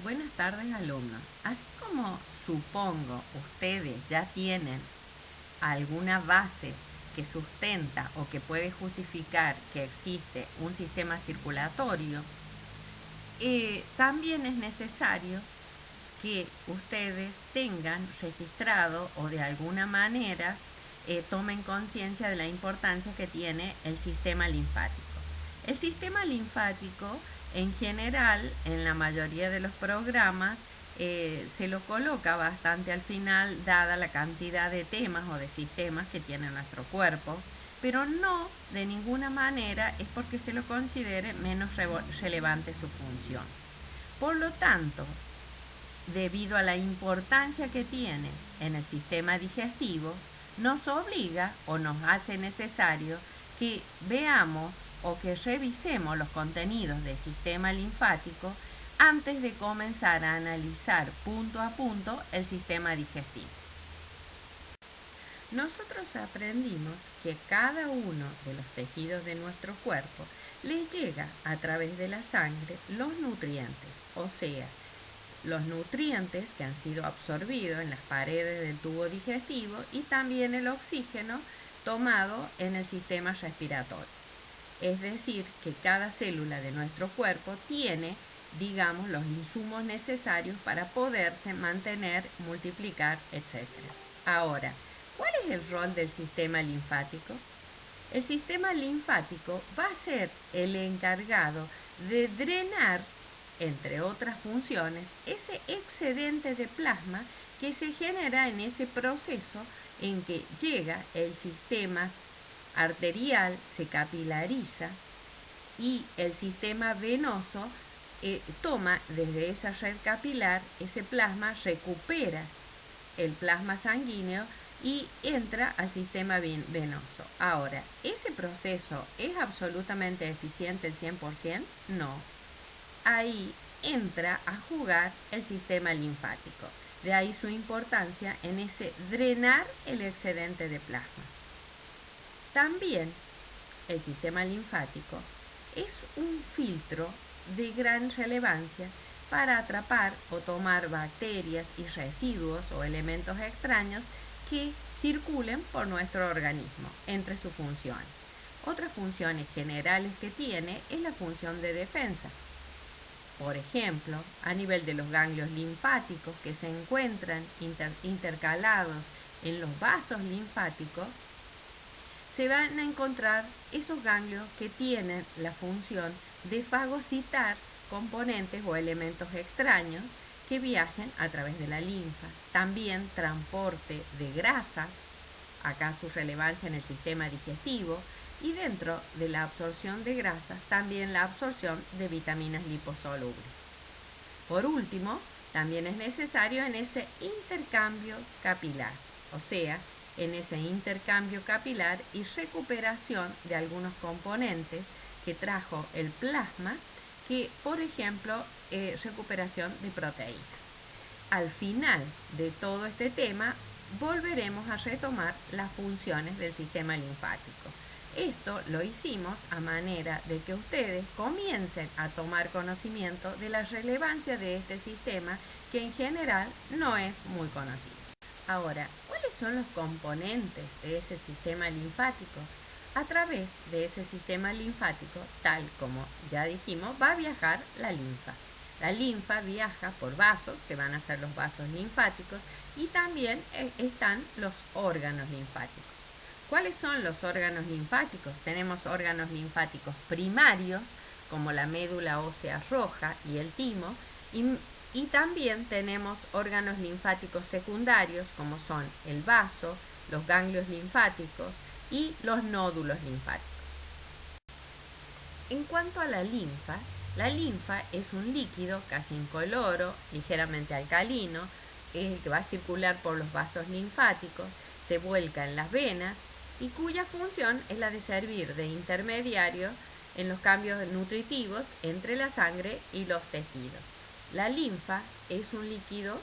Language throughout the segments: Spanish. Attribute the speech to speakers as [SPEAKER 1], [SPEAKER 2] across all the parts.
[SPEAKER 1] Buenas tardes, alumnos. Así como supongo ustedes ya tienen alguna base que sustenta o que puede justificar que existe un sistema circulatorio, también es necesario que ustedes tengan registrado o de alguna manera tomen conciencia de la importancia que tiene el sistema linfático. El sistema linfático, en general, en la mayoría de los programas, se lo coloca bastante al final, dada la cantidad de temas o de sistemas que tiene nuestro cuerpo, pero no de ninguna manera es porque se lo considere menos relevante su función. Por lo tanto, debido a la importancia que tiene en el sistema digestivo, nos obliga o nos hace necesario que veamos o que revisemos los contenidos del sistema linfático antes de comenzar a analizar punto a punto el sistema digestivo. Nosotros aprendimos que cada uno de los tejidos de nuestro cuerpo les llega a través de la sangre los nutrientes, o sea, los nutrientes que han sido absorbidos en las paredes del tubo digestivo y también el oxígeno tomado en el sistema respiratorio. Es decir, que cada célula de nuestro cuerpo tiene, digamos, los insumos necesarios para poderse mantener, multiplicar, etc. Ahora, ¿cuál es el rol del sistema linfático? El sistema linfático va a ser el encargado de drenar, entre otras funciones, ese excedente de plasma que se genera en ese proceso en que llega el sistema arterial, se capilariza y el sistema venoso toma desde esa red capilar ese plasma, recupera el plasma sanguíneo y entra al sistema venoso. Ahora, ¿ese proceso es absolutamente eficiente el 100%? No. Ahí entra a jugar el sistema linfático. De ahí su importancia en ese drenar el excedente de plasma. También el sistema linfático es un filtro de gran relevancia para atrapar o tomar bacterias y residuos o elementos extraños que circulen por nuestro organismo entre sus funciones. Otras funciones generales que tiene es la función de defensa. Por ejemplo, a nivel de los ganglios linfáticos que se encuentran intercalados en los vasos linfáticos, se van a encontrar esos ganglios que tienen la función de fagocitar componentes o elementos extraños que viajen a través de la linfa. También transporte de grasa, acá su relevancia en el sistema digestivo, y dentro de la absorción de grasas también la absorción de vitaminas liposolubles. Por último, también es necesario en ese intercambio capilar, o sea, en ese intercambio capilar y recuperación de algunos componentes que trajo el plasma, que por ejemplo, recuperación de proteínas. Al final de todo este tema, volveremos a retomar las funciones del sistema linfático. Esto lo hicimos a manera de que ustedes comiencen a tomar conocimiento de la relevancia de este sistema que en general no es muy conocido. Ahora, ¿cuáles son los componentes de ese sistema linfático? A través de ese sistema linfático, tal como ya dijimos, va a viajar la linfa. La linfa viaja por vasos, que van a ser los vasos linfáticos, y también están los órganos linfáticos. ¿Cuáles son los órganos linfáticos? Tenemos órganos linfáticos primarios, como la médula ósea roja y el timo, y también tenemos órganos linfáticos secundarios, como son el vaso, los ganglios linfáticos y los nódulos linfáticos. En cuanto a la linfa es un líquido casi incoloro, ligeramente alcalino, que va a circular por los vasos linfáticos, se vuelca en las venas y cuya función es la de servir de intermediario en los cambios nutritivos entre la sangre y los tejidos. La linfa es un líquido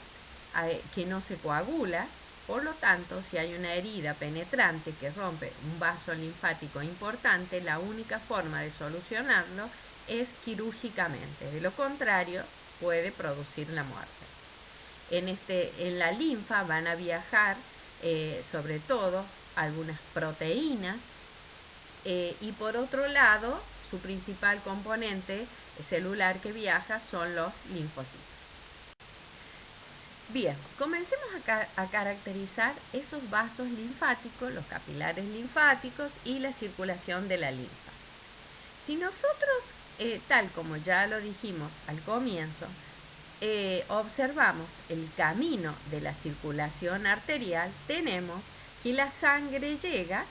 [SPEAKER 1] que no se coagula, por lo tanto, si hay una herida penetrante que rompe un vaso linfático importante, la única forma de solucionarlo es quirúrgicamente. De lo contrario, puede producir la muerte. En la linfa van a viajar sobre todo algunas proteínas y por otro lado su principal componente celular que viaja son los linfocitos. Bien, comencemos a caracterizar esos vasos linfáticos, los capilares linfáticos y la circulación de la linfa. Si nosotros, tal como ya lo dijimos al comienzo, observamos el camino de la circulación arterial, tenemos que la sangre llega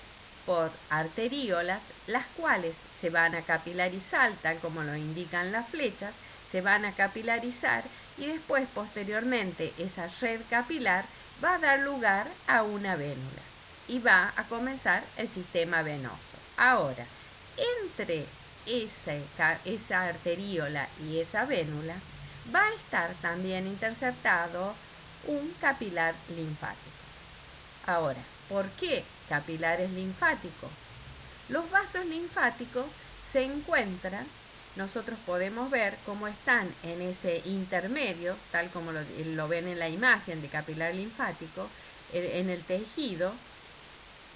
[SPEAKER 1] por arteriolas, las cuales se van a capilarizar, tal como lo indican las flechas, se van a capilarizar y después, posteriormente, esa red capilar va a dar lugar a una vénula y va a comenzar el sistema venoso. Ahora, entre esa arteriola y esa vénula va a estar también interceptado un capilar linfático. Ahora, ¿por qué capilares linfáticos? Los vasos linfáticos se encuentran, nosotros podemos ver cómo están en ese intermedio, tal como lo ven en la imagen de capilar linfático, en el tejido,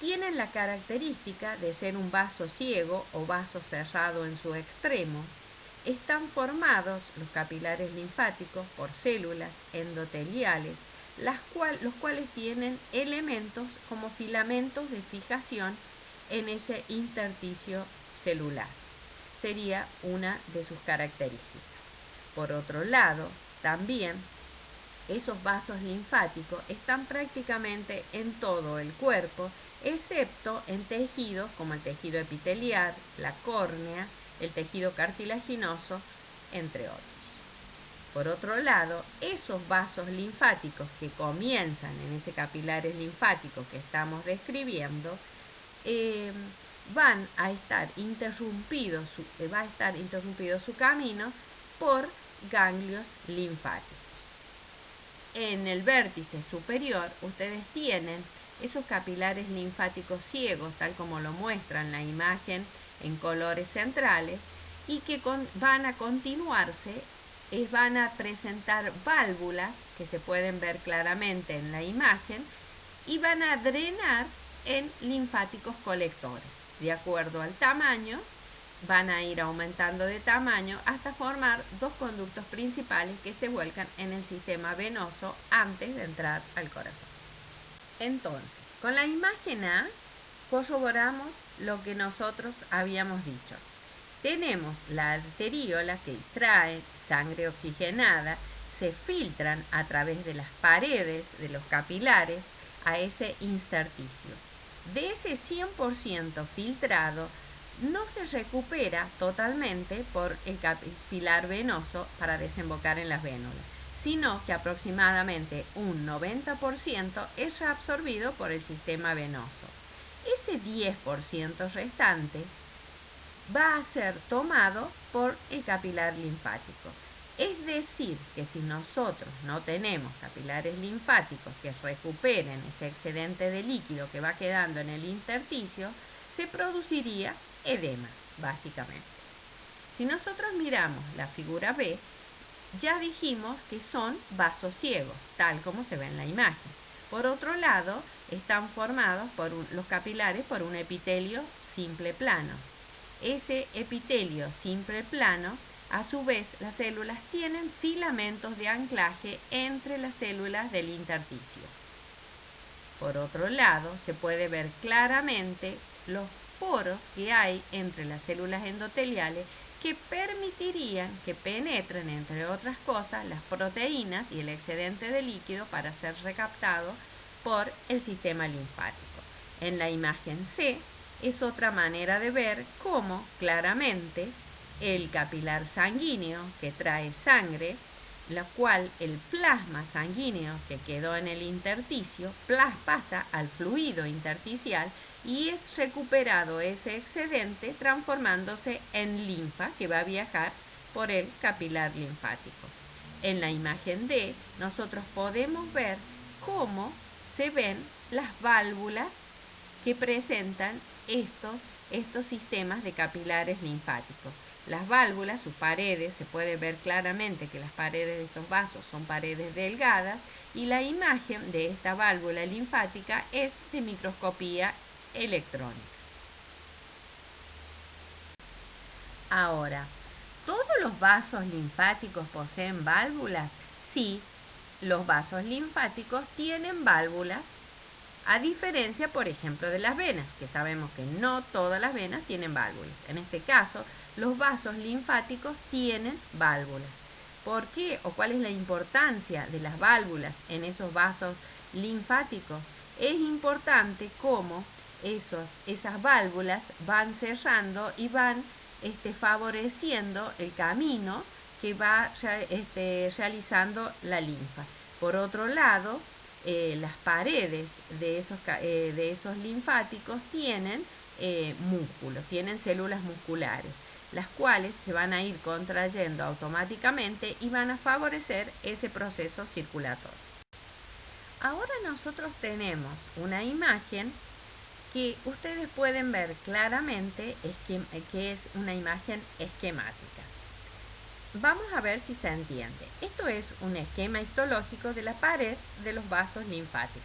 [SPEAKER 1] tienen la característica de ser un vaso ciego o vaso cerrado en su extremo. Están formados los capilares linfáticos por células endoteliales, los cuales tienen elementos como filamentos de fijación en ese intersticio celular. Sería una de sus características. Por otro lado, también esos vasos linfáticos están prácticamente en todo el cuerpo, excepto en tejidos como el tejido epitelial, la córnea, el tejido cartilaginoso, entre otros. Por otro lado, esos vasos linfáticos que comienzan en ese capilares linfáticos que estamos describiendo, va a estar interrumpido su camino por ganglios linfáticos. En el vértice superior ustedes tienen esos capilares linfáticos ciegos, tal como lo muestra en la imagen en colores centrales, y que van a continuarse, van a presentar válvulas que se pueden ver claramente en la imagen y van a drenar en linfáticos colectores. De acuerdo al tamaño, van a ir aumentando de tamaño hasta formar dos conductos principales que se vuelcan en el sistema venoso antes de entrar al corazón. Entonces, con la imagen A corroboramos lo que nosotros habíamos dicho. Tenemos la arteriola que extrae sangre oxigenada, se filtran a través de las paredes de los capilares a ese intersticio. De ese 100% filtrado, no se recupera totalmente por el capilar venoso para desembocar en las vénulas, sino que aproximadamente un 90% es absorbido por el sistema venoso. Ese 10% restante va a ser tomado por el capilar linfático. Es decir, que si nosotros no tenemos capilares linfáticos que recuperen ese excedente de líquido que va quedando en el intersticio, se produciría edema, básicamente. Si nosotros miramos la figura B, ya dijimos que son vasos ciegos, tal como se ve en la imagen. Por otro lado, están formados los capilares por un epitelio simple plano. Ese epitelio simple plano, a su vez, las células tienen filamentos de anclaje entre las células del intersticio. Por otro lado, se puede ver claramente los poros que hay entre las células endoteliales que permitirían que penetren, entre otras cosas, las proteínas y el excedente de líquido para ser recaptado por el sistema linfático. En la imagen C es otra manera de ver cómo claramente el capilar sanguíneo que trae sangre, la cual el plasma sanguíneo que quedó en el intersticio pasa al fluido intersticial y es recuperado ese excedente transformándose en linfa que va a viajar por el capilar linfático. En la imagen D nosotros podemos ver cómo se ven las válvulas que presentan estos sistemas de capilares linfáticos. Las válvulas, sus paredes, se puede ver claramente que las paredes de estos vasos son paredes delgadas y la imagen de esta válvula linfática es de microscopía electrónica. Ahora, ¿todos los vasos linfáticos poseen válvulas? Sí, los vasos linfáticos tienen válvulas, a diferencia, por ejemplo, de las venas, que sabemos que no todas las venas tienen válvulas. En este caso, los vasos linfáticos tienen válvulas. ¿Por qué o cuál es la importancia de las válvulas en esos vasos linfáticos? Es importante cómo esas válvulas van cerrando y van favoreciendo el camino que va realizando la linfa. Por otro lado, las paredes de esos linfáticos tienen músculos, tienen células musculares, las cuales se van a ir contrayendo automáticamente y van a favorecer ese proceso circulatorio. Ahora nosotros tenemos una imagen que ustedes pueden ver claramente que es una imagen esquemática. Vamos a ver si se entiende. Esto es un esquema histológico de la pared de los vasos linfáticos.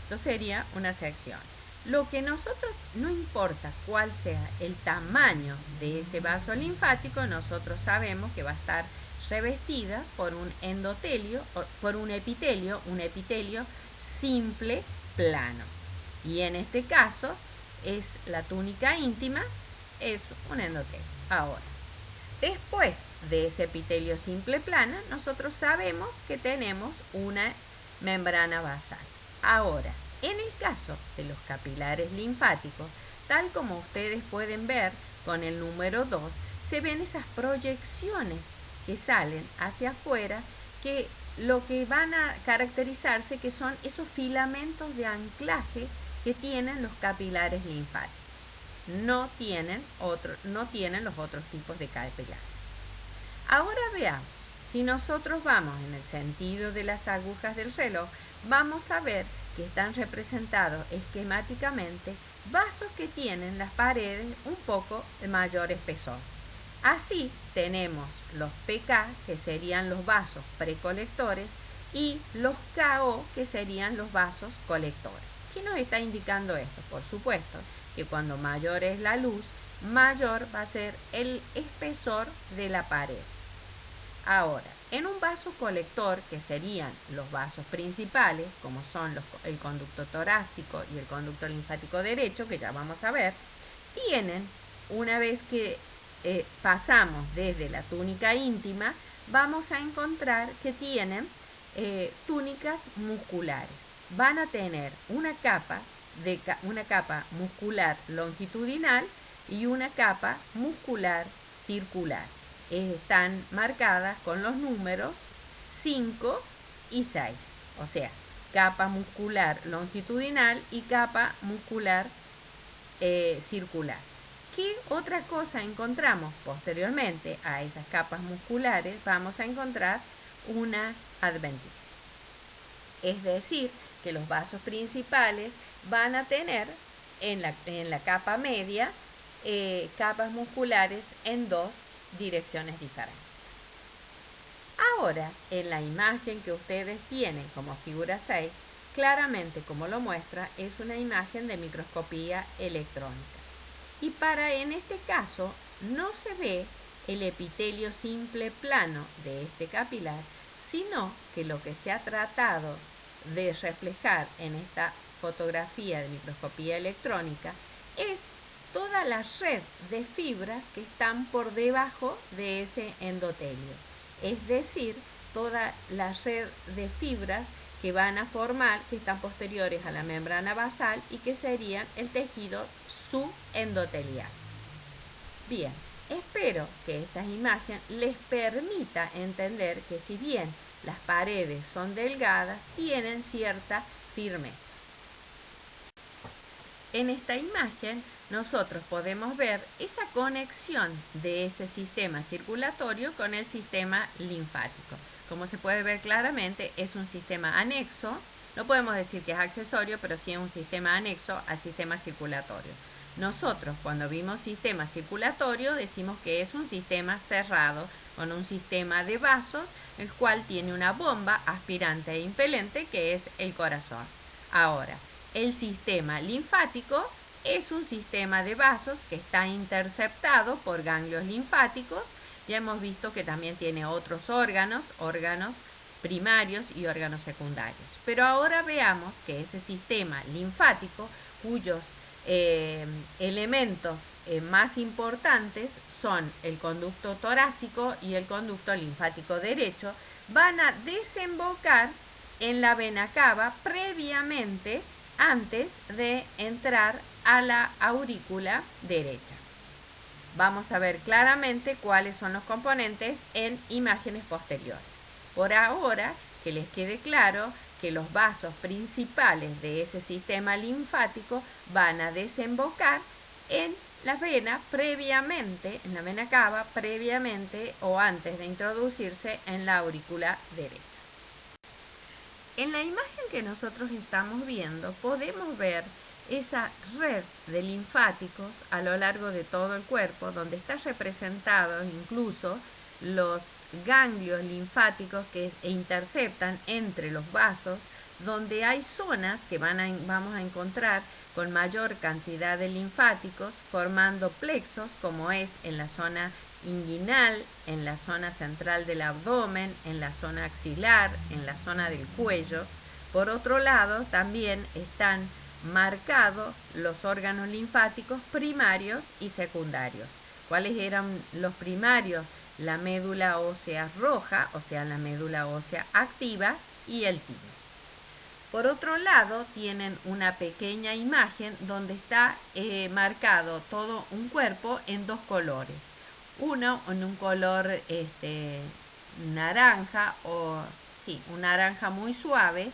[SPEAKER 1] Esto sería una sección. Lo que nosotros, no importa cuál sea el tamaño de ese vaso linfático, nosotros sabemos que va a estar revestida por un endotelio, por un epitelio simple plano. Y en este caso es la túnica íntima, es un endotelio. Ahora, después de ese epitelio simple plana, nosotros sabemos que tenemos una membrana basal. Ahora, en el caso de los capilares linfáticos, tal como ustedes pueden ver con el número 2, se ven esas proyecciones que salen hacia afuera, que lo que van a caracterizarse que son esos filamentos de anclaje que tienen los capilares linfáticos. No tienen los otros tipos de capilares. Ahora veamos, si nosotros vamos en el sentido de las agujas del reloj, vamos a ver que están representados esquemáticamente vasos que tienen las paredes un poco de mayor espesor. Así tenemos los PK, que serían los vasos precolectores, y los KO, que serían los vasos colectores. ¿Qué nos está indicando esto? Por supuesto que cuando mayor es la luz, mayor va a ser el espesor de la pared. Ahora, en un vaso colector, que serían los vasos principales, como son el conducto torácico y el conducto linfático derecho, que ya vamos a ver, tienen, una vez que pasamos desde la túnica íntima, vamos a encontrar que tienen túnicas musculares. Van a tener una capa muscular longitudinal y una capa muscular circular. Están marcadas con los números 5 y 6, o sea, capa muscular longitudinal y capa muscular circular. ¿Qué otra cosa encontramos posteriormente a esas capas musculares? Vamos a encontrar una adventicia. Es decir, que los vasos principales van a tener en la capa media capas musculares en dos direcciones diferentes. Ahora, en la imagen que ustedes tienen como figura 6, claramente como lo muestra, es una imagen de microscopía electrónica. Y en este caso, no se ve el epitelio simple plano de este capilar, sino que lo que se ha tratado de reflejar en esta fotografía de microscopía electrónica es toda la red de fibras que están por debajo de ese endotelio. Es decir, toda la red de fibras que van a formar, que están posteriores a la membrana basal y que serían el tejido subendotelial. Bien, espero que esta imagen les permita entender que si bien las paredes son delgadas, tienen cierta firmeza. En esta imagen nosotros podemos ver esa conexión de ese sistema circulatorio con el sistema linfático. Como se puede ver claramente, es un sistema anexo, no podemos decir que es accesorio, pero sí es un sistema anexo al sistema circulatorio. Nosotros cuando vimos sistema circulatorio decimos que es un sistema cerrado con un sistema de vasos, el cual tiene una bomba aspirante e impelente que es el corazón. Ahora, el sistema linfático es un sistema de vasos que está interceptado por ganglios linfáticos. Ya hemos visto que también tiene otros órganos primarios y órganos secundarios. Pero ahora veamos que ese sistema linfático, cuyos elementos más importantes son el conducto torácico y el conducto linfático derecho, van a desembocar en la vena cava previamente antes de entrar a la aurícula derecha. Vamos a ver claramente cuáles son los componentes en imágenes posteriores. Por ahora, que les quede claro que los vasos principales de ese sistema linfático van a desembocar en la vena previamente, en la vena cava previamente o antes de introducirse en la aurícula derecha. En la imagen que nosotros estamos viendo podemos ver esa red de linfáticos a lo largo de todo el cuerpo, donde está representado incluso los ganglios linfáticos que interceptan entre los vasos, donde hay zonas que vamos a encontrar con mayor cantidad de linfáticos formando plexos, como es en la zona inguinal, en la zona central del abdomen, en la zona axilar, en la zona del cuello. Por otro lado, también están marcados los órganos linfáticos primarios y secundarios. ¿Cuáles eran los primarios? La médula ósea roja, o sea, la médula ósea activa, y el timo. Por otro lado, tienen una pequeña imagen donde está marcado todo un cuerpo en dos colores. Uno en un color naranja, un naranja muy suave,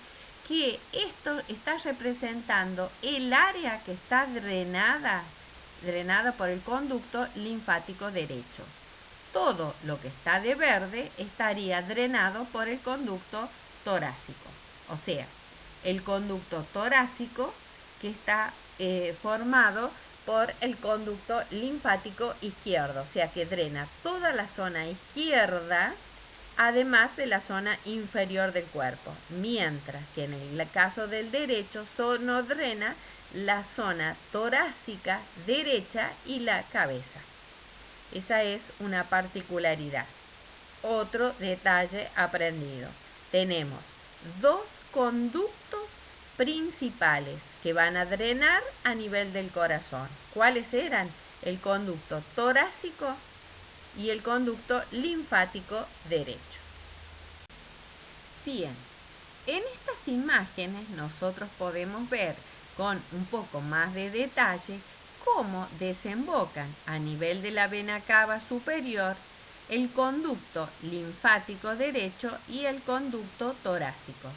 [SPEAKER 1] que esto está representando el área que está drenada por el conducto linfático derecho. Todo lo que está de verde estaría drenado por el conducto torácico. O sea, el conducto torácico que está formado por el conducto linfático izquierdo, o sea que drena toda la zona izquierda, además de la zona inferior del cuerpo, mientras que en el caso del derecho solo drena la zona torácica derecha y la cabeza. Esa es una particularidad. Otro detalle aprendido. Tenemos dos conductos principales que van a drenar a nivel del corazón. ¿Cuáles eran? El conducto torácico y el conducto linfático derecho. Bien, en estas imágenes nosotros podemos ver con un poco más de detalle cómo desembocan a nivel de la vena cava superior el conducto linfático derecho y el conducto torácico.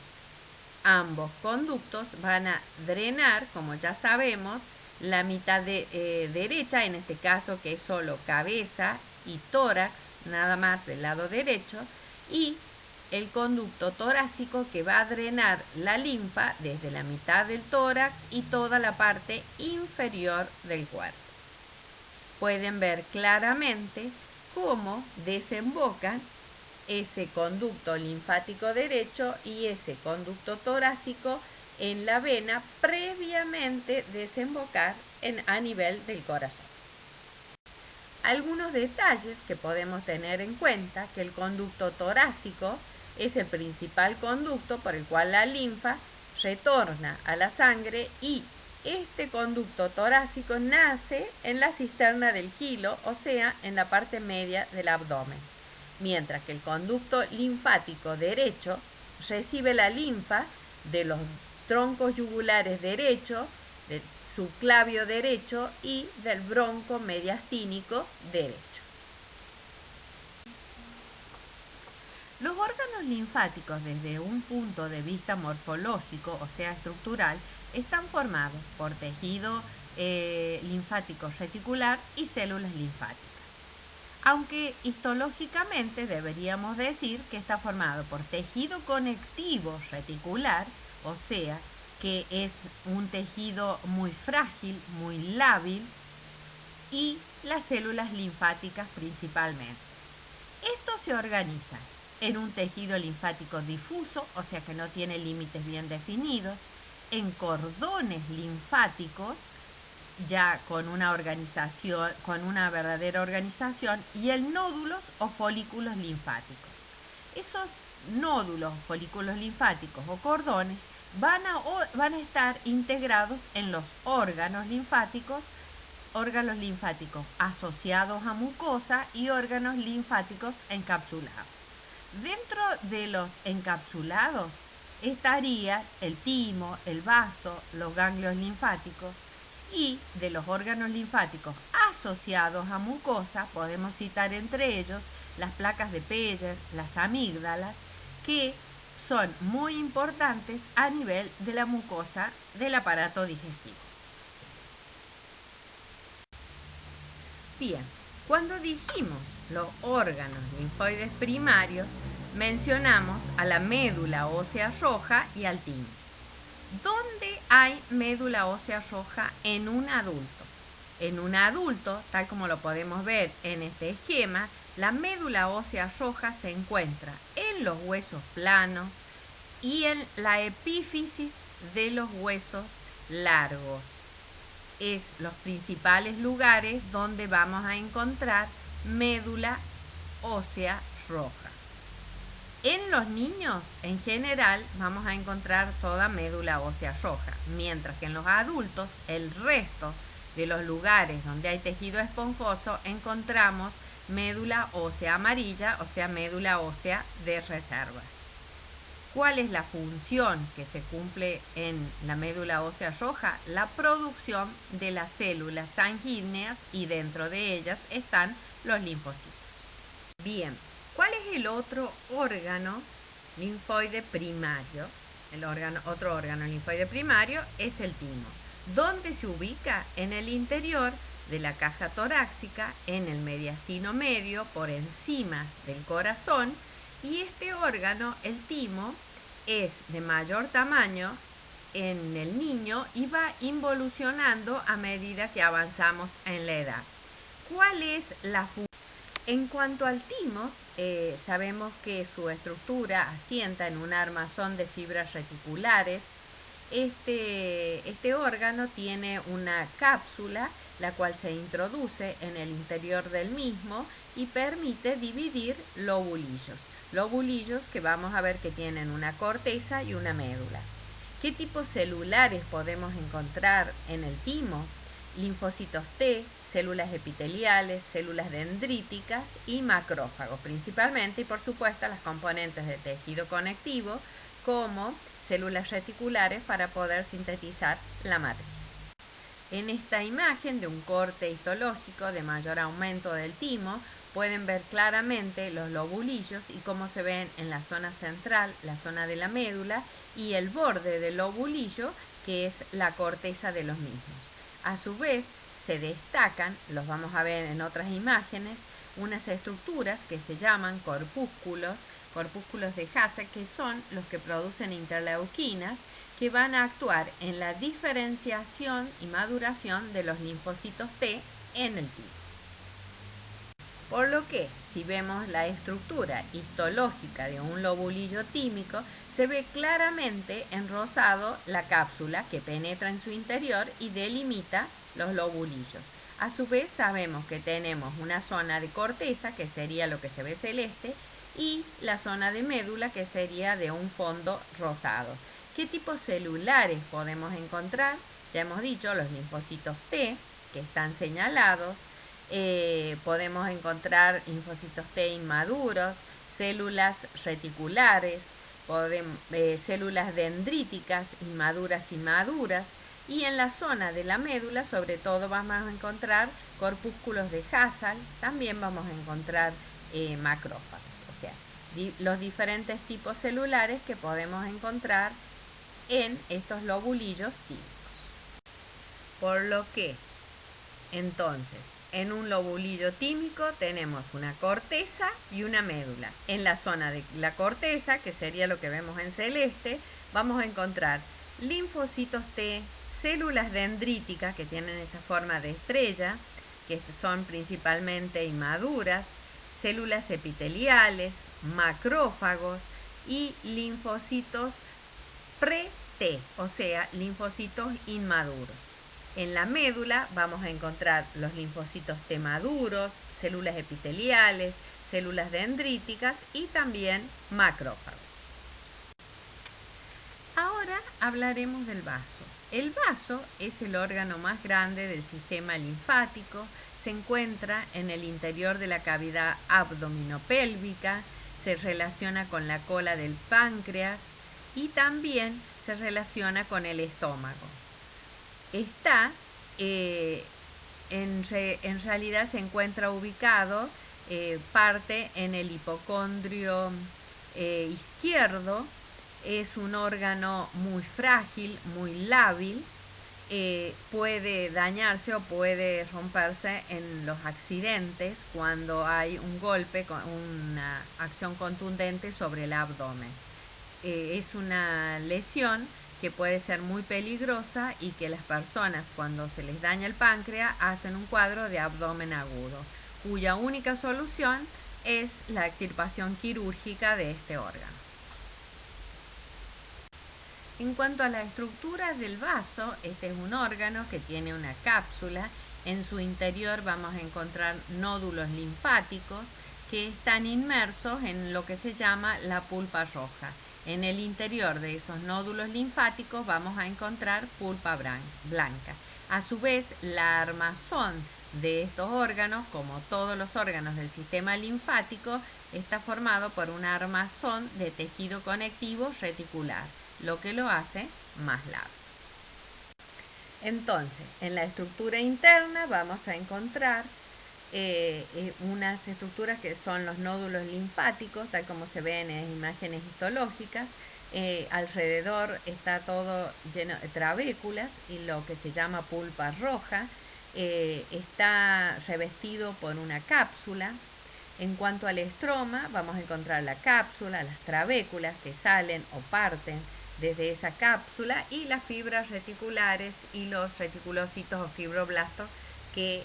[SPEAKER 1] Ambos conductos van a drenar, como ya sabemos, la mitad derecha, en este caso que es solo cabeza y tórax, nada más del lado derecho, y el conducto torácico que va a drenar la linfa desde la mitad del tórax y toda la parte inferior del cuerpo. Pueden ver claramente cómo desembocan ese conducto linfático derecho y ese conducto torácico en la vena previamente desembocar a nivel del corazón. Algunos detalles que podemos tener en cuenta: que el conducto torácico es el principal conducto por el cual la linfa retorna a la sangre, y este conducto torácico nace en la cisterna del gilo, o sea, en la parte media del abdomen, mientras que el conducto linfático derecho recibe la linfa de los troncos yugulares derecho, del subclavio derecho y del bronco mediastínico derecho. Los órganos linfáticos, desde un punto de vista morfológico, o sea estructural, están formados por tejido linfático reticular y células linfáticas. Aunque histológicamente deberíamos decir que está formado por tejido conectivo reticular, o sea, que es un tejido muy frágil, muy lábil, y las células linfáticas principalmente. Esto se organiza en un tejido linfático difuso, o sea que no tiene límites bien definidos, en cordones linfáticos, ya con una organización, con una verdadera organización, y en nódulos o folículos linfáticos. Esos nódulos, folículos linfáticos o cordones van a estar integrados en los órganos linfáticos asociados a mucosa y órganos linfáticos encapsulados. Dentro de los encapsulados estaría el timo, el vaso, los ganglios linfáticos, y de los órganos linfáticos asociados a mucosa podemos citar entre ellos las placas de Peyer, las amígdalas, que son muy importantes a nivel de la mucosa del aparato digestivo. Bien, cuando dijimos los órganos linfoides primarios, mencionamos a la médula ósea roja y al timo. ¿Dónde hay médula ósea roja en un adulto? En un adulto, tal como lo podemos ver en este esquema, la médula ósea roja se encuentra en los huesos planos y en la epífisis de los huesos largos. Es los principales lugares donde vamos a encontrar médula ósea roja. En los niños, en general, vamos a encontrar toda médula ósea roja, mientras que en los adultos, el resto de los lugares donde hay tejido esponjoso, encontramos médula ósea amarilla, o sea, médula ósea de reserva. ¿Cuál es la función que se cumple en la médula ósea roja? La producción de las células sanguíneas, y dentro de ellas están los linfocitos. Bien, ¿cuál es el otro órgano linfoide primario? Otro órgano linfoide primario es el timo, donde se ubica en el interior de la caja torácica, en el mediastino medio, por encima del corazón. Y este órgano, el timo, es de mayor tamaño en el niño y va involucionando a medida que avanzamos en la edad. ¿Cuál es la función? En cuanto al timo, sabemos que su estructura asienta en un armazón de fibras reticulares. Este órgano tiene una cápsula, la cual se introduce en el interior del mismo y permite dividir lobulillos que vamos a ver que tienen una corteza y una médula. ¿Qué tipos celulares podemos encontrar en el timo? Linfocitos T, células epiteliales, células dendríticas y macrófagos principalmente, y por supuesto las componentes de tejido conectivo como células reticulares para poder sintetizar la matriz. En esta imagen de un corte histológico de mayor aumento del timo, pueden ver claramente los lobulillos y cómo se ven en la zona central, la zona de la médula, y el borde del lobulillo, que es la corteza de los mismos. A su vez, se destacan, los vamos a ver en otras imágenes, unas estructuras que se llaman corpúsculos de Hasse, que son los que producen interleuquinas, que van a actuar en la diferenciación y maduración de los linfocitos T en el timo. Por lo que, si vemos la estructura histológica de un lobulillo tímico, se ve claramente en rosado la cápsula que penetra en su interior y delimita los lobulillos. A su vez, sabemos que tenemos una zona de corteza, que sería lo que se ve celeste, y la zona de médula, que sería de un fondo rosado. ¿Qué tipos celulares podemos encontrar? Ya hemos dicho los linfocitos T, que están señalados. Podemos encontrar linfocitos T inmaduros, células reticulares, células dendríticas inmaduras y maduras, y en la zona de la médula sobre todo vamos a encontrar corpúsculos de Hassall, también vamos a encontrar macrófagos, o sea, los diferentes tipos celulares que podemos encontrar en estos lobulillos típicos. Por lo que, entonces, en un lobulillo tímico tenemos una corteza y una médula. En la zona de la corteza, que sería lo que vemos en celeste, vamos a encontrar linfocitos T, células dendríticas que tienen esta forma de estrella, que son principalmente inmaduras, células epiteliales, macrófagos y linfocitos pre-T, o sea, linfocitos inmaduros. En la médula vamos a encontrar los linfocitos T maduros, células epiteliales, células dendríticas y también macrófagos. Ahora hablaremos del vaso. El vaso es el órgano más grande del sistema linfático, se encuentra en el interior de la cavidad abdominopélvica, se relaciona con la cola del páncreas y también se relaciona con el estómago. Está, en realidad se encuentra ubicado parte en el hipocondrio izquierdo. Es un órgano muy frágil, muy lábil, puede dañarse o puede romperse en los accidentes cuando hay un golpe, una acción contundente sobre el abdomen. Es una lesión que puede ser muy peligrosa y que las personas, cuando se les daña el páncreas, hacen un cuadro de abdomen agudo, cuya única solución es la extirpación quirúrgica de este órgano. En cuanto a la estructura del vaso, este es un órgano que tiene una cápsula. En su interior vamos a encontrar nódulos linfáticos que están inmersos en lo que se llama la pulpa roja. En el interior de esos nódulos linfáticos vamos a encontrar pulpa blanca. A su vez, la armazón de estos órganos, como todos los órganos del sistema linfático, está formado por una armazón de tejido conectivo reticular, lo que lo hace más largo. Entonces, en la estructura interna vamos a encontrar unas estructuras que son los nódulos linfáticos, tal como se ven en las imágenes histológicas. Alrededor está todo lleno de trabéculas y lo que se llama pulpa roja. Está revestido por una cápsula. En cuanto al estroma, vamos a encontrar la cápsula, las trabéculas que salen o parten desde esa cápsula y las fibras reticulares y los reticulocitos o fibroblastos que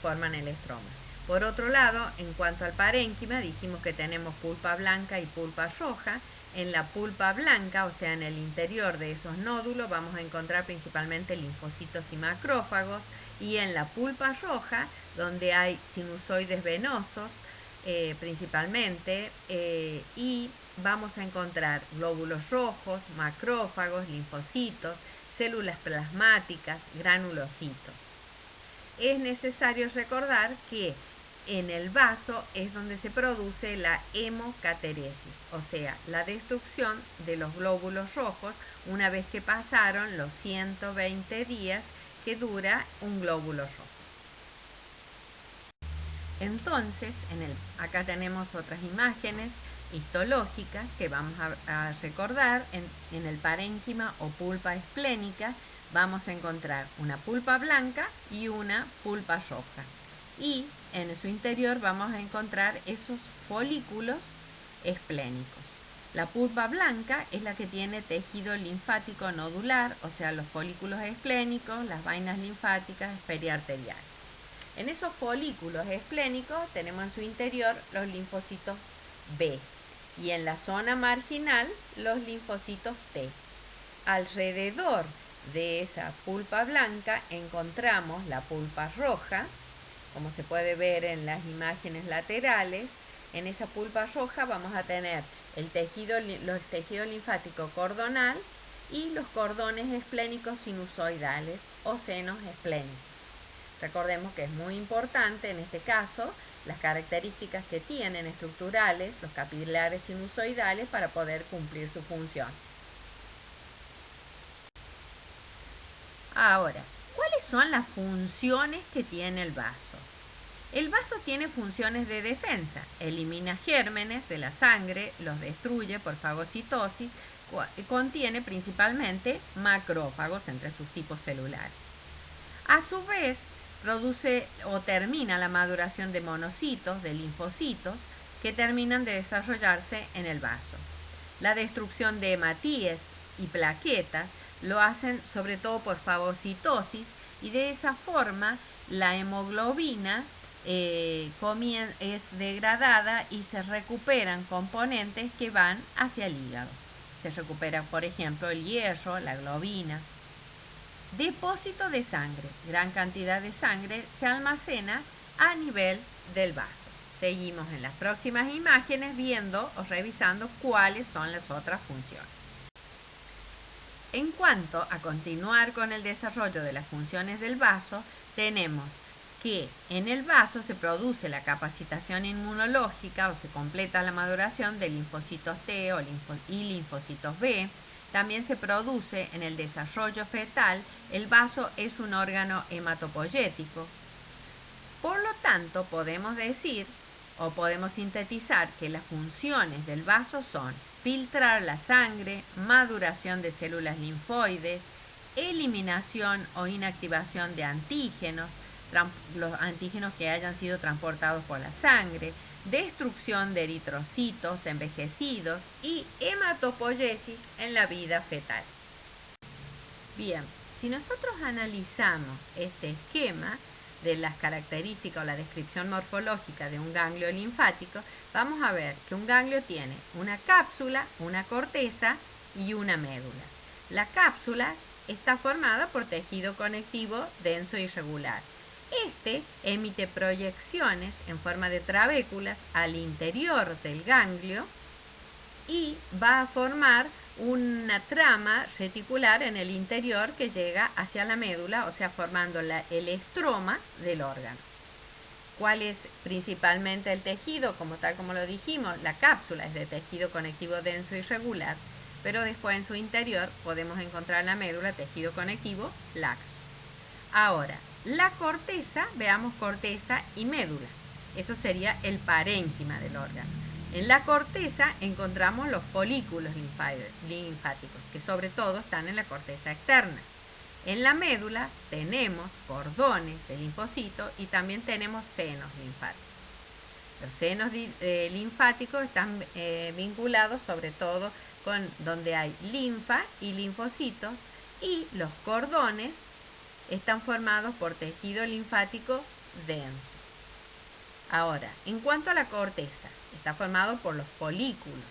[SPEAKER 1] forman el estroma. Por otro lado, en cuanto al parénquima, dijimos que tenemos pulpa blanca y pulpa roja. En la pulpa blanca, o sea, en el interior de esos nódulos, vamos a encontrar principalmente linfocitos y macrófagos. Y en la pulpa roja, donde hay sinusoides venosos, principalmente, y vamos a encontrar glóbulos rojos, macrófagos, linfocitos, células plasmáticas, granulocitos. Es necesario recordar que en el vaso es donde se produce la hemocateresis, o sea, la destrucción de los glóbulos rojos una vez que pasaron los 120 días que dura un glóbulo rojo. Entonces, acá tenemos otras imágenes histológicas que vamos a recordar. En el parénquima o pulpa esplénica vamos a encontrar una pulpa blanca y una pulpa roja. Y en su interior vamos a encontrar esos folículos esplénicos. La pulpa blanca es la que tiene tejido linfático nodular, o sea, los folículos esplénicos, las vainas linfáticas periarteriales. En esos folículos esplénicos tenemos en su interior los linfocitos B y en la zona marginal los linfocitos T. Alrededor de esa pulpa blanca encontramos la pulpa roja, como se puede ver en las imágenes laterales. En esa pulpa roja vamos a tener los tejidos linfáticos cordonal y los cordones esplénicos sinusoidales o senos esplénicos. Recordemos que es muy importante en este caso las características que tienen estructurales los capilares sinusoidales para poder cumplir su función. Ahora, ¿cuáles son las funciones que tiene el vaso? El vaso tiene funciones de defensa, elimina gérmenes de la sangre, los destruye por fagocitosis, contiene principalmente macrófagos entre sus tipos celulares. A su vez, produce o termina la maduración de monocitos, de linfocitos, que terminan de desarrollarse en el vaso. La destrucción de hematíes y plaquetas lo hacen sobre todo por fagocitosis y de esa forma la hemoglobina es degradada y se recuperan componentes que van hacia el hígado. Se recupera, por ejemplo, el hierro, la globina. Depósito de sangre. Gran cantidad de sangre se almacena a nivel del vaso. Seguimos en las próximas imágenes viendo o revisando cuáles son las otras funciones. En cuanto a continuar con el desarrollo de las funciones del vaso, tenemos que en el vaso se produce la capacitación inmunológica o se completa la maduración de linfocitos T y linfocitos B. También se produce en el desarrollo fetal. El vaso es un órgano hematopoyético. Por lo tanto, podemos decir o podemos sintetizar que las funciones del vaso son filtrar la sangre, maduración de células linfoides, eliminación o inactivación de antígenos, los antígenos que hayan sido transportados por la sangre, destrucción de eritrocitos envejecidos y hematopoiesis en la vida fetal. Bien, si nosotros analizamos este esquema de las características o la descripción morfológica de un ganglio linfático, vamos a ver que un ganglio tiene una cápsula, una corteza y una médula. La cápsula está formada por tejido conectivo denso y regular. Este emite proyecciones en forma de trabéculas al interior del ganglio y va a formar una trama reticular en el interior que llega hacia la médula, o sea, formando el estroma del órgano. ¿Cuál es principalmente el tejido? Tal como lo dijimos, la cápsula es de tejido conectivo denso y regular, pero después en su interior podemos encontrar en la médula tejido conectivo laxo. Ahora, la corteza, veamos corteza y médula. Eso sería el parénquima del órgano. En la corteza encontramos los folículos linfáticos, que sobre todo están en la corteza externa. En la médula tenemos cordones de linfocitos y también tenemos senos linfáticos. Los senos linfáticos están vinculados sobre todo con donde hay linfa y linfocitos, y los cordones están formados por tejido linfático denso. Ahora, en cuanto a la corteza, está formado por los folículos.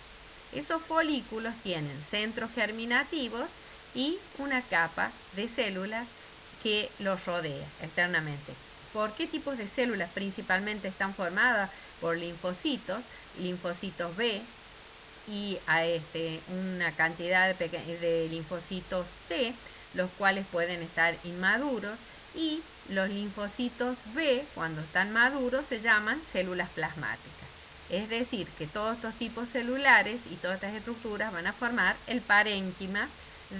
[SPEAKER 1] Esos folículos tienen centros germinativos y una capa de células que los rodea externamente. ¿Por qué tipos de células principalmente están formadas? Por linfocitos, linfocitos B y una cantidad de linfocitos T, los cuales pueden estar inmaduros, y los linfocitos B, cuando están maduros, se llaman células plasmáticas. Es decir, que todos estos tipos celulares y todas estas estructuras van a formar el parénquima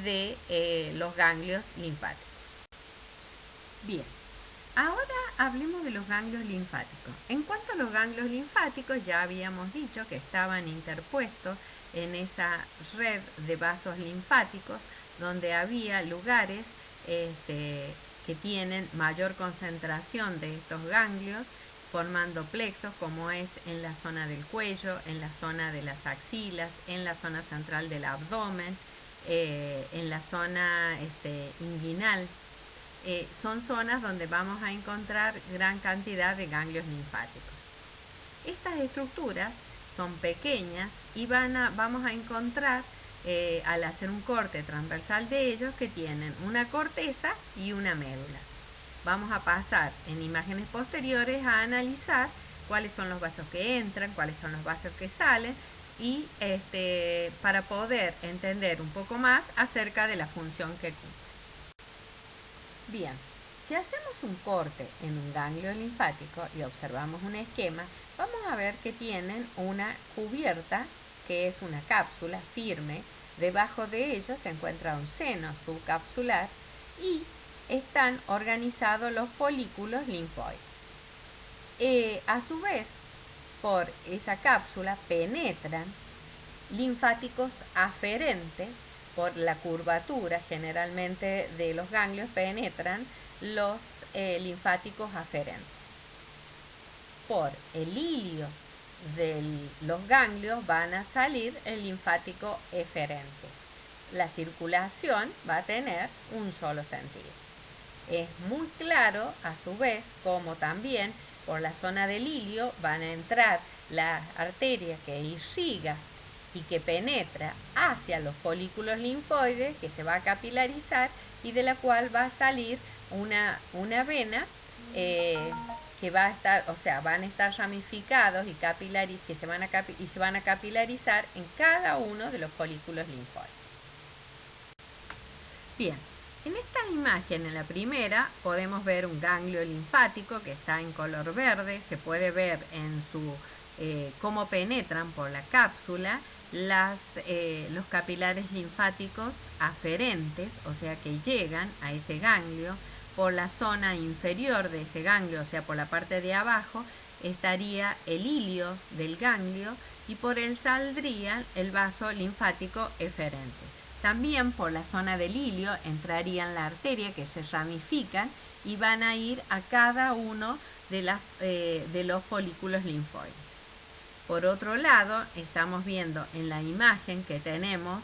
[SPEAKER 1] de los ganglios linfáticos. Bien, ahora hablemos de los ganglios linfáticos. En cuanto a los ganglios linfáticos, ya habíamos dicho que estaban interpuestos en esa red de vasos linfáticos donde había lugares que tienen mayor concentración de estos ganglios, formando plexos, como es en la zona del cuello, en la zona de las axilas, en la zona central del abdomen, en la zona inguinal. Son zonas donde vamos a encontrar gran cantidad de ganglios linfáticos. Estas estructuras son pequeñas y vamos a encontrar al hacer un corte transversal de ellos que tienen una corteza y una médula. Vamos a pasar en imágenes posteriores a analizar cuáles son los vasos que entran, cuáles son los vasos que salen, y para poder entender un poco más acerca de la función que cumple. Bien, si hacemos un corte en un ganglio linfático y observamos un esquema, vamos a ver que tienen una cubierta, que es una cápsula firme. Debajo de ellos se encuentra un seno subcapsular y están organizados los folículos linfoides. A su vez, por esa cápsula penetran linfáticos aferentes. Por la curvatura generalmente de los ganglios penetran los linfáticos aferentes. Por el hilio de los ganglios van a salir el linfático eferente. La circulación va a tener un solo sentido. Es muy claro, a su vez, como también por la zona del ilio van a entrar la arteria que irriga y que penetra hacia los folículos linfoides, que se va a capilarizar y de la cual va a salir una vena que va a estar, o sea, van a estar ramificados y que se van a capilarizar en cada uno de los folículos linfoides. Bien, en esta imagen, en la primera, podemos ver un ganglio linfático que está en color verde. Se puede ver en cómo penetran por la cápsula los capilares linfáticos aferentes, o sea que llegan a ese ganglio. Por la zona inferior de ese ganglio, o sea por la parte de abajo, estaría el ilio del ganglio y por él saldría el vaso linfático eferente. También por la zona del ilio entrarían la arteria, que se ramifican y van a ir a cada uno de los folículos linfoides. Por otro lado, estamos viendo en la imagen que tenemos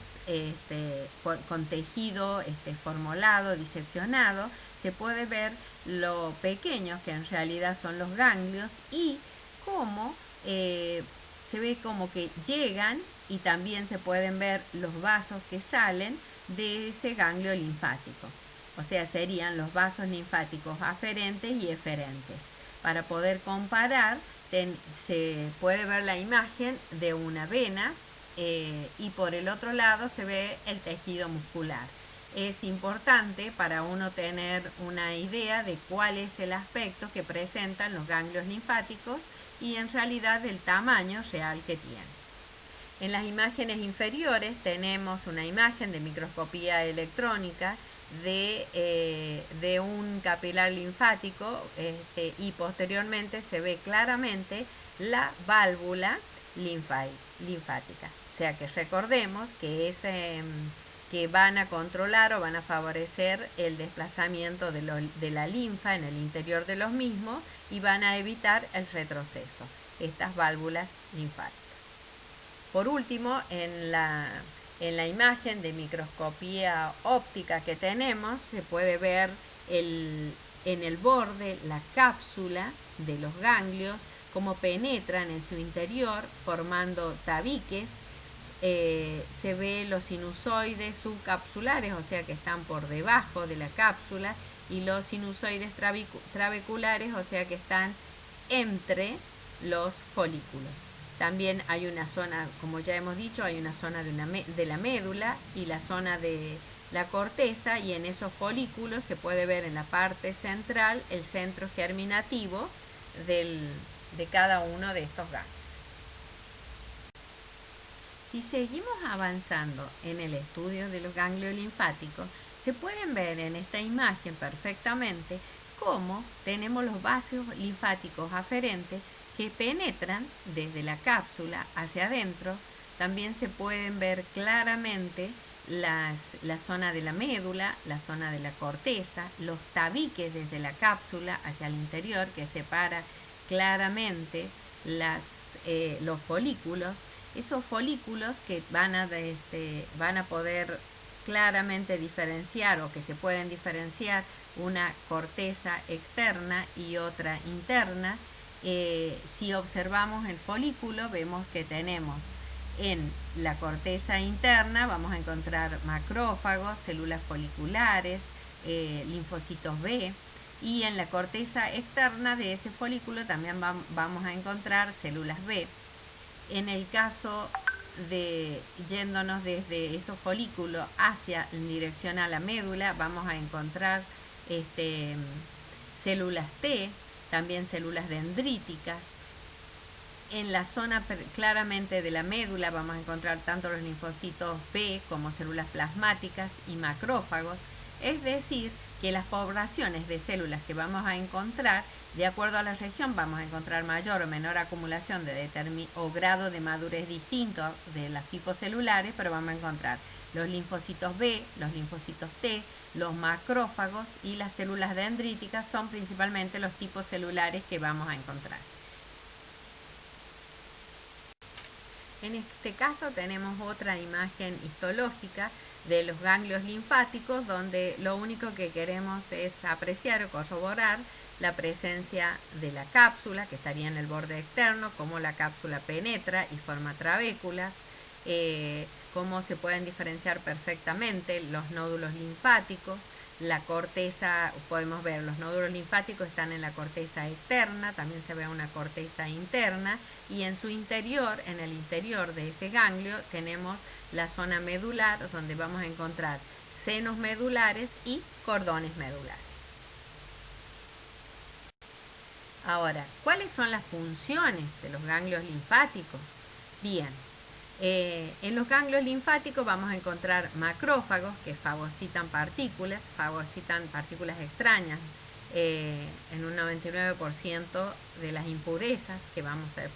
[SPEAKER 1] con tejido formulado, diseccionado, se puede ver lo pequeños que en realidad son los ganglios y cómo se ve como que llegan y también se pueden ver los vasos que salen de ese ganglio linfático. O sea, serían los vasos linfáticos aferentes y eferentes. Para poder comparar, se puede ver la imagen de una vena y por el otro lado se ve el tejido muscular. Es importante para uno tener una idea de cuál es el aspecto que presentan los ganglios linfáticos y en realidad el tamaño real que tienen. En las imágenes inferiores tenemos una imagen de microscopía electrónica de un capilar linfático y posteriormente se ve claramente la válvula linfática. O sea que recordemos que van a controlar o van a favorecer el desplazamiento de la linfa en el interior de los mismos y van a evitar el retroceso, estas válvulas linfáticas. Por último, en la imagen de microscopía óptica que tenemos, se puede ver en el borde la cápsula de los ganglios, cómo penetran en su interior formando tabiques. Se ve los sinusoides subcapsulares, o sea que están por debajo de la cápsula, y los sinusoides trabeculares, o sea que están entre los folículos. También hay una zona, como ya hemos dicho, hay una zona de la médula y la zona de la corteza, y en esos folículos se puede ver en la parte central el centro germinativo de cada uno de estos ganglios. Si seguimos avanzando en el estudio de los ganglios linfáticos, se pueden ver en esta imagen perfectamente cómo tenemos los vasos linfáticos aferentes que penetran desde la cápsula hacia adentro. También se pueden ver claramente la zona de la médula, la zona de la corteza, los tabiques desde la cápsula hacia el interior que separa claramente los folículos. Esos folículos que van a poder claramente diferenciar, o que se pueden diferenciar, una corteza externa y otra interna. Si observamos el folículo, vemos que tenemos en la corteza interna, vamos a encontrar macrófagos, células foliculares, linfocitos B, y en la corteza externa de ese folículo también vamos a encontrar células B. En el caso de yéndonos desde esos folículos en dirección a la médula, vamos a encontrar células T, también células dendríticas. En la zona claramente de la médula vamos a encontrar tanto los linfocitos B como células plasmáticas y macrófagos. Es decir, que las poblaciones de células que vamos a encontrar, de acuerdo a la región, vamos a encontrar mayor o menor acumulación o grado de madurez distinto de los tipos celulares, pero vamos a encontrar los linfocitos B, los linfocitos T, los macrófagos y las células dendríticas son principalmente los tipos celulares que vamos a encontrar. En este caso tenemos otra imagen histológica de los ganglios linfáticos, donde lo único que queremos es apreciar o corroborar la presencia de la cápsula, que estaría en el borde externo, cómo la cápsula penetra y forma trabéculas, cómo se pueden diferenciar perfectamente los nódulos linfáticos. La corteza, podemos ver, los nódulos linfáticos están en la corteza externa, también se ve una corteza interna, y en su interior, en el interior de ese ganglio, tenemos la zona medular, donde vamos a encontrar senos medulares y cordones medulares. Ahora, ¿cuáles son las funciones de los ganglios linfáticos? Bien, en los ganglios linfáticos vamos a encontrar macrófagos que fagocitan partículas extrañas, en un 99% de las impurezas que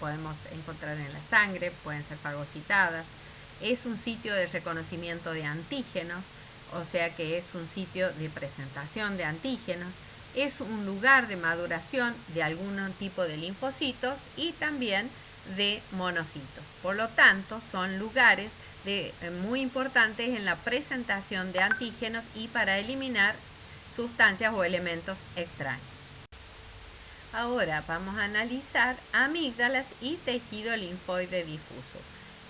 [SPEAKER 1] podemos encontrar en la sangre pueden ser fagocitadas. Es un sitio de reconocimiento de antígenos, o sea que es un sitio de presentación de antígenos. Es un lugar de maduración de algún tipo de linfocitos y también de monocitos. Por lo tanto, son lugares muy importantes en la presentación de antígenos y para eliminar sustancias o elementos extraños. Ahora vamos a analizar amígdalas y tejido linfoide difuso.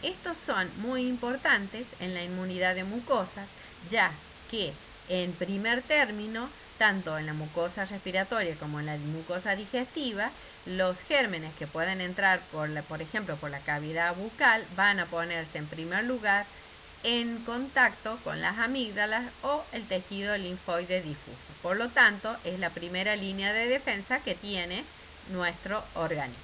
[SPEAKER 1] Estos son muy importantes en la inmunidad de mucosas, ya que en primer término, tanto en la mucosa respiratoria como en la mucosa digestiva, los gérmenes que pueden entrar por ejemplo, por la cavidad bucal, van a ponerse en primer lugar en contacto con las amígdalas o el tejido linfoide difuso. Por lo tanto, es la primera línea de defensa que tiene nuestro organismo.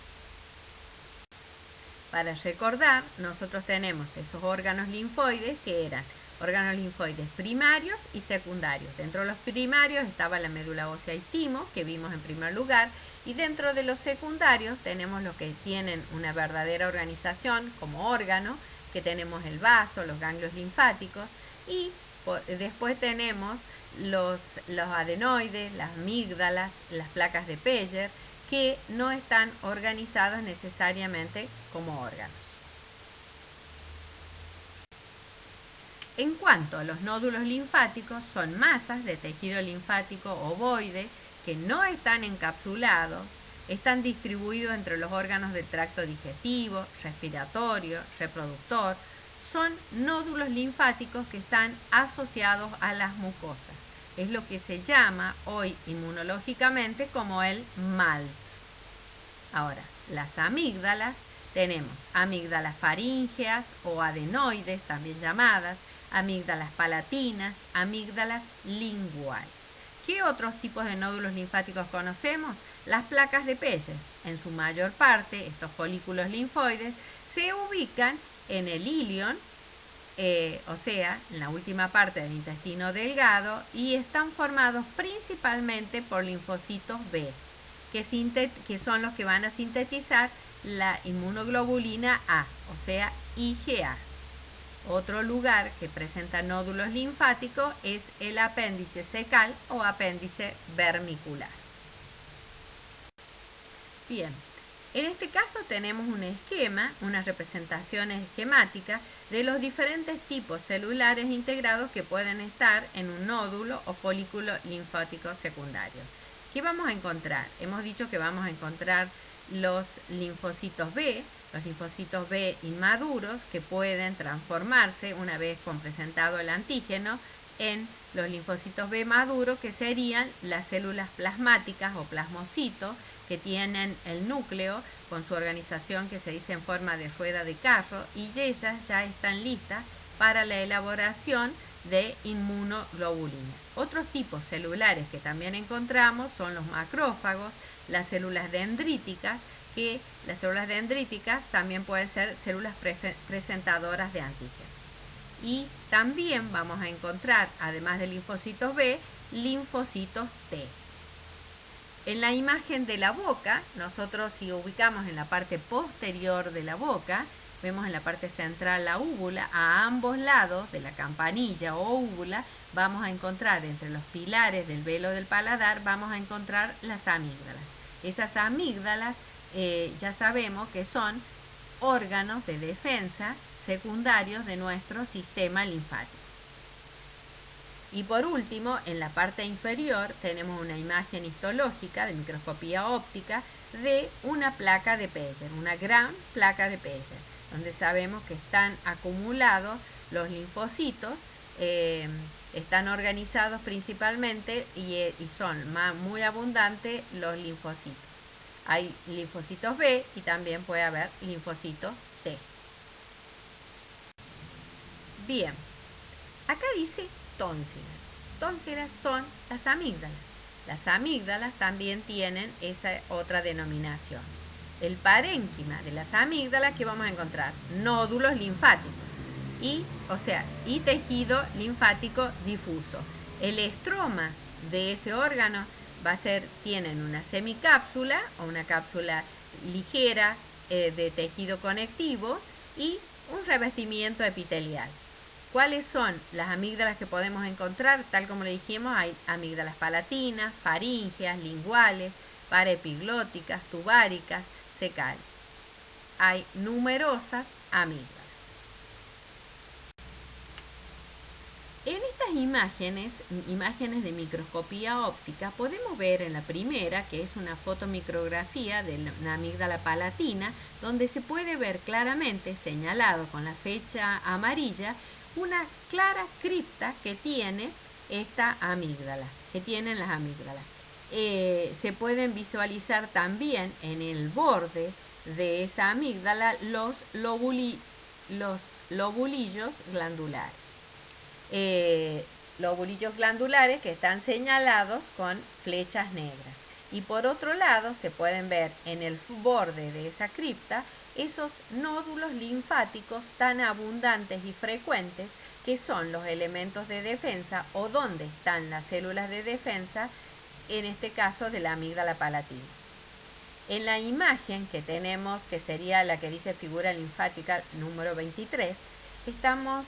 [SPEAKER 1] Para recordar, nosotros tenemos esos órganos linfoides que eran órganos linfoides primarios y secundarios. Dentro de los primarios estaba la médula ósea y timo, que vimos en primer lugar, y dentro de los secundarios tenemos los que tienen una verdadera organización como órgano, que tenemos el vaso, los ganglios linfáticos, y después tenemos los adenoides, las amígdalas, las placas de Peyer, que no están organizados necesariamente como órganos. En cuanto a los nódulos linfáticos, son masas de tejido linfático ovoide que no están encapsulados, están distribuidos entre los órganos del tracto digestivo, respiratorio, reproductor. Son nódulos linfáticos que están asociados a las mucosas. Es lo que se llama hoy inmunológicamente como el MALT. Ahora, las amígdalas, tenemos amígdalas faríngeas o adenoides, también llamadas, amígdalas palatinas, amígdalas linguales. ¿Qué otros tipos de nódulos linfáticos conocemos? Las placas de Peyer. En su mayor parte, estos folículos linfoides se ubican en el ilion, o sea, en la última parte del intestino delgado, y están formados principalmente por linfocitos B, que son los que van a sintetizar la inmunoglobulina A, o sea, IgA. Otro lugar que presenta nódulos linfáticos es el apéndice cecal o apéndice vermicular. Bien, en este caso tenemos un esquema, una representación esquemática de los diferentes tipos celulares integrados que pueden estar en un nódulo o folículo linfático secundario. ¿Qué vamos a encontrar? Hemos dicho que vamos a encontrar los linfocitos B inmaduros, que pueden transformarse una vez presentado el antígeno en los linfocitos B maduros, que serían las células plasmáticas o plasmocitos, que tienen el núcleo con su organización que se dice en forma de rueda de carro, y ellas ya están listas para la elaboración de inmunoglobulina. Otros tipos celulares que también encontramos son los macrófagos, las células dendríticas, que las células dendríticas también pueden ser células presentadoras de antígenos. Y también vamos a encontrar, además de linfocitos B, linfocitos T. En la imagen de la boca, nosotros si ubicamos en la parte posterior de la boca, vemos en la parte central la úvula. A ambos lados de la campanilla o úvula vamos a encontrar, entre los pilares del velo del paladar, vamos a encontrar las amígdalas. Esas amígdalas ya sabemos que son órganos de defensa secundarios de nuestro sistema linfático. Y por último, en la parte inferior tenemos una imagen histológica de microscopía óptica de una placa de Peyer, una gran placa de Peyer, donde sabemos que están acumulados los linfocitos, están organizados principalmente y son muy abundantes los linfocitos. Hay linfocitos B y también puede haber linfocitos T. Bien, acá dice tónsilas. Tónsilas son las amígdalas. Las amígdalas también tienen esa otra denominación. El parénquima de las amígdalas que vamos a encontrar nódulos linfáticos y tejido linfático difuso. El estroma de ese órgano tienen una semicápsula o una cápsula ligera de tejido conectivo y un revestimiento epitelial. ¿Cuáles son las amígdalas que podemos encontrar? Tal como le dijimos, hay amígdalas palatinas, faríngeas, linguales, paraepiglóticas, tubáricas, cecales. Hay numerosas amígdalas. En estas imágenes de microscopía óptica, podemos ver en la primera, que es una fotomicrografía de una amígdala palatina, donde se puede ver claramente, señalado con la flecha amarilla, una clara cripta que tiene esta amígdala, que tienen las amígdalas. Se pueden visualizar también en el borde de esa amígdala los lobulillos glandulares. Lobulillos glandulares que están señalados con flechas negras. Y por otro lado se pueden ver en el borde de esa cripta esos nódulos linfáticos tan abundantes y frecuentes que son los elementos de defensa o donde están las células de defensa, en este caso de la amígdala palatina. En la imagen que tenemos, que sería la que dice figura linfática número 23, estamos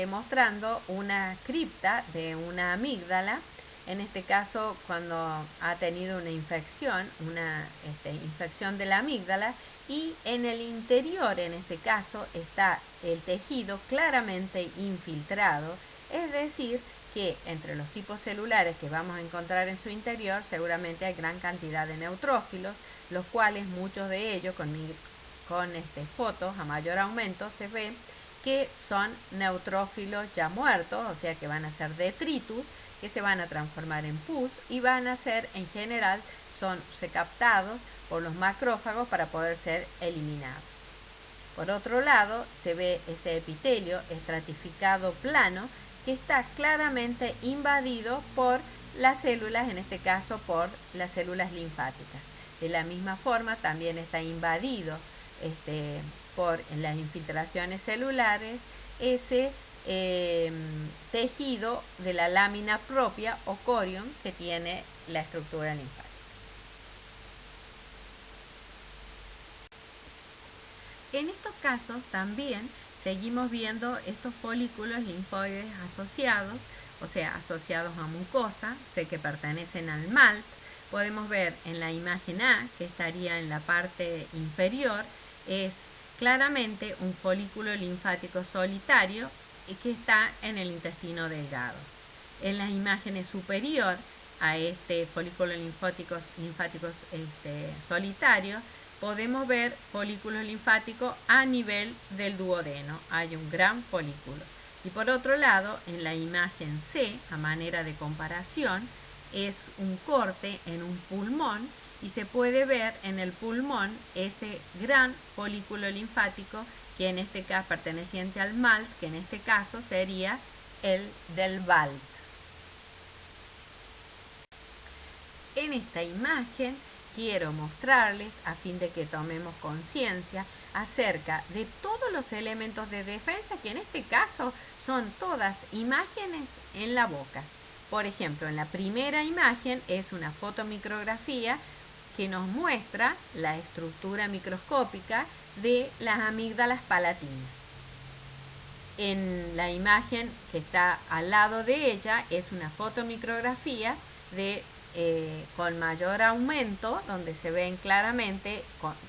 [SPEAKER 1] mostrando una cripta de una amígdala, en este caso cuando ha tenido una infección de la amígdala, y en el interior, en este caso, está el tejido claramente infiltrado, es decir, que entre los tipos celulares que vamos a encontrar en su interior seguramente hay gran cantidad de neutrófilos, los cuales muchos de ellos con fotos a mayor aumento se ve que son neutrófilos ya muertos, o sea que van a ser detritus, que se van a transformar en pus y van a ser, en general, son recaptados por los macrófagos para poder ser eliminados. Por otro lado, se ve ese epitelio estratificado plano que está claramente invadido por las células, en este caso por las células linfáticas. De la misma forma, también está invadido por las infiltraciones celulares ese tejido de la lámina propia o corion que tiene la estructura linfática. En estos casos también seguimos viendo estos folículos linfoides asociados, o sea, asociados a mucosa, que pertenecen al MALT. Podemos ver en la imagen A, que estaría en la parte inferior, es claramente un folículo linfático solitario que está en el intestino delgado. En las imágenes superior a este folículo linfático solitario, podemos ver folículos linfáticos a nivel del duodeno. Hay un gran folículo. Y por otro lado, en la imagen C, a manera de comparación, es un corte en un pulmón y se puede ver en el pulmón ese gran folículo linfático que en este caso perteneciente al MALT, que en este caso sería el del BALT. En esta imagen quiero mostrarles, a fin de que tomemos conciencia acerca de todos los elementos de defensa, que en este caso son todas imágenes en la boca. Por ejemplo, en la primera imagen es una fotomicrografía que nos muestra la estructura microscópica de las amígdalas palatinas. En la imagen que está al lado de ella es una fotomicrografía con mayor aumento, donde se ven claramente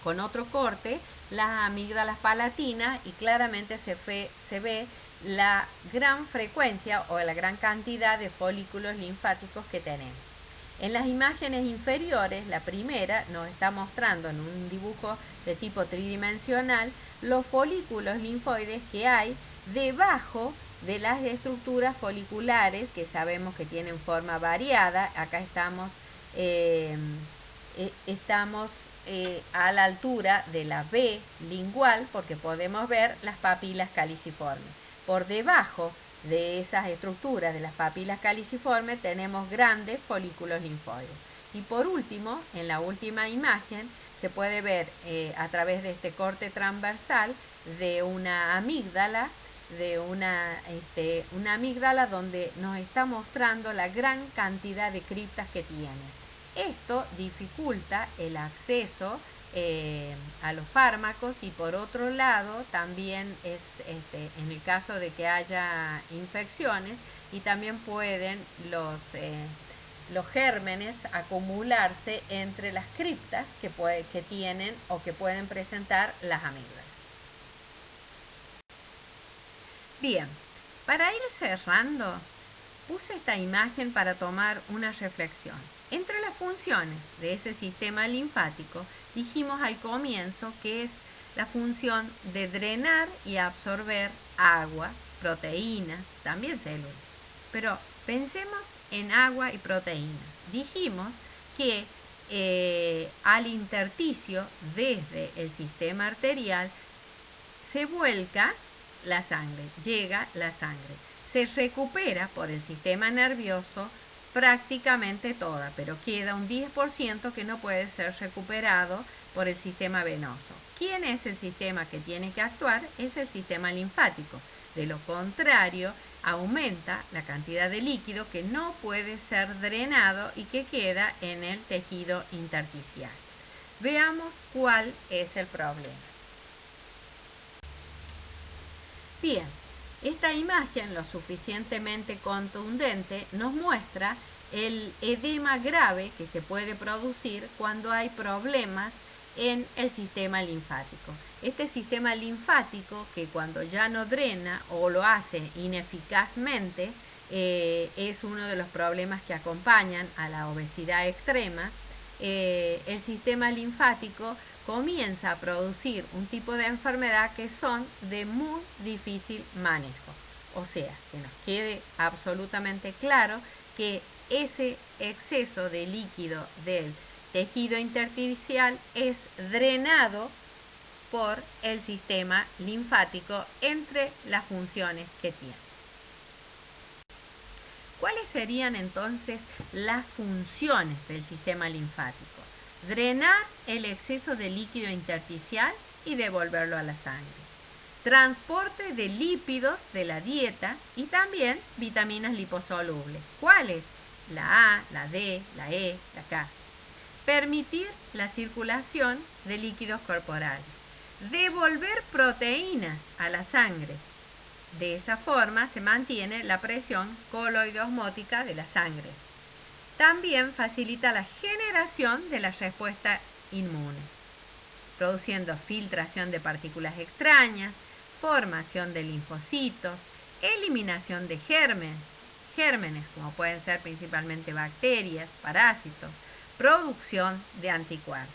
[SPEAKER 1] con otro corte las amígdalas palatinas y claramente se ve la gran frecuencia o la gran cantidad de folículos linfáticos que tenemos. En las imágenes inferiores, la primera nos está mostrando en un dibujo de tipo tridimensional los folículos linfoides que hay debajo de las estructuras foliculares que sabemos que tienen forma variada. Acá estamos a la altura de la B lingual porque podemos ver las papilas caliciformes. Por debajo de esas estructuras de las papilas caliciformes tenemos grandes folículos linfoides. Y por último, en la última imagen, se puede ver a través de este corte transversal de una amígdala, una amígdala donde nos está mostrando la gran cantidad de criptas que tiene. Esto dificulta el acceso a los fármacos y por otro lado también es en el caso de que haya infecciones y también pueden los gérmenes acumularse entre las criptas que tienen o que pueden presentar las amígdalas. Bien, para ir cerrando, puse esta imagen para tomar una reflexión. Entre las funciones de ese sistema linfático, dijimos al comienzo que es la función de drenar y absorber agua, proteínas, también células. Pero pensemos en agua y proteínas. Dijimos que al intersticio desde el sistema arterial se vuelca la sangre, llega la sangre. Se recupera por el sistema nervioso prácticamente toda, pero queda un 10% que no puede ser recuperado por el sistema venoso. ¿Quién es el sistema que tiene que actuar? Es el sistema linfático. De lo contrario, aumenta la cantidad de líquido que no puede ser drenado y que queda en el tejido intersticial. Veamos cuál es el problema. Bien, esta imagen lo suficientemente contundente nos muestra el edema grave que se puede producir cuando hay problemas en el sistema linfático. Este sistema linfático que cuando ya no drena o lo hace ineficazmente es uno de los problemas que acompañan a la obesidad extrema. El sistema linfático comienza a producir un tipo de enfermedad que son de muy difícil manejo. O sea, que nos quede absolutamente claro que ese exceso de líquido del tejido intersticial es drenado por el sistema linfático entre las funciones que tiene. ¿Cuáles serían entonces las funciones del sistema linfático? Drenar el exceso de líquido intersticial y devolverlo a la sangre. Transporte de lípidos de la dieta y también vitaminas liposolubles. ¿Cuáles? La A, la D, la E, la K. Permitir la circulación de líquidos corporales. Devolver proteínas a la sangre. De esa forma se mantiene la presión coloidosmótica de la sangre. También facilita la generación de la respuesta inmune, produciendo filtración de partículas extrañas, formación de linfocitos, eliminación de gérmenes como pueden ser principalmente bacterias, parásitos, producción de anticuerpos.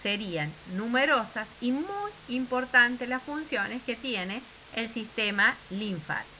[SPEAKER 1] Serían numerosas y muy importantes las funciones que tiene el sistema linfático.